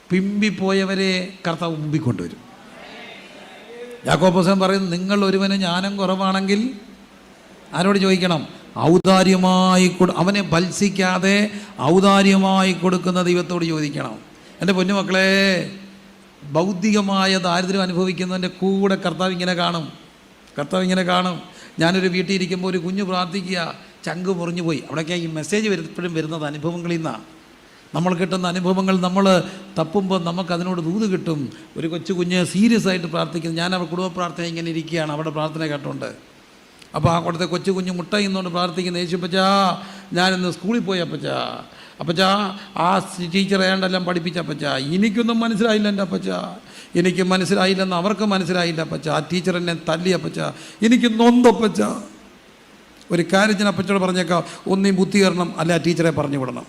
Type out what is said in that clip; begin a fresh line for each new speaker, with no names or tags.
പിമ്പിപ്പോയവരെ കർത്താവ് മുമ്പിൽ കൊണ്ടുവരും. യാക്കോബ് പറയുന്നു, നിങ്ങൾ ഒരുവന് ജ്ഞാനം കുറവാണെങ്കിൽ ആരോട് ചോദിക്കണം? ഔദാര്യമായി അവനെ ഭത്സിക്കാതെ ഔദാര്യമായി കൊടുക്കുന്ന ദൈവത്തോട് ചോദിക്കണം. എൻ്റെ പൊന്നുമക്കളെ, ഭൗതികമായ ദാരിദ്ര്യം അനുഭവിക്കുന്നതിൻ്റെ കൂടെ കർത്താവ് ഇങ്ങനെ കാണും. ഞാനൊരു വീട്ടിൽ ഇരിക്കുമ്പോൾ ഒരു കുഞ്ഞ് പ്രാർത്ഥിക്കുക, ചങ്ക് മുറിഞ്ഞു പോയി. അവിടേക്ക് ഈ മെസ്സേജ് എപ്പോഴും വരുന്നത് അനുഭവങ്ങളിൽ നിന്നാണ്. നമ്മൾ കിട്ടുന്ന അനുഭവങ്ങൾ നമ്മൾ തപ്പുമ്പോൾ നമുക്കതിനോട് ദൂത് കിട്ടും. ഒരു കൊച്ചു കുഞ്ഞ് സീരിയസ് ആയിട്ട് പ്രാർത്ഥിക്കുന്നു. ഞാൻ അവിടെ കുടുംബ പ്രാർത്ഥന ഇങ്ങനെ ഇരിക്കുകയാണ്, അവിടെ പ്രാർത്ഥന കേട്ടോണ്ട്. അപ്പോൾ അവിടുത്തെ കൊച്ചു കുഞ്ഞ് മുട്ട ഇന്നുകൊണ്ട് പ്രാർത്ഥിക്കുന്നു, യേശുപ്പച്ചാ ഞാനിന്ന് സ്കൂളിൽ പോയി അപ്പച്ചാ ആ ടീച്ചർ ഏണ്ടെല്ലാം പഠിപ്പിച്ചപ്പച്ചാ എനിക്കൊന്നും മനസ്സിലായില്ല എൻ്റെ അപ്പച്ചാ, എനിക്ക് മനസ്സിലായില്ലെന്ന് അവർക്ക് മനസ്സിലായില്ല അപ്പച്ചാ, ആ ടീച്ചർ എന്നെ തല്ലിയപ്പച്ചാ, എനിക്ക് നൊന്തപ്പച്ചാ. ഒരു കാര്യം ഞാൻ അപ്പച്ചോട് പറഞ്ഞേക്കാം, ഒന്നീ ബുദ്ധി കയറണം, അല്ല ആ ടീച്ചറെ പറഞ്ഞു വിടണം.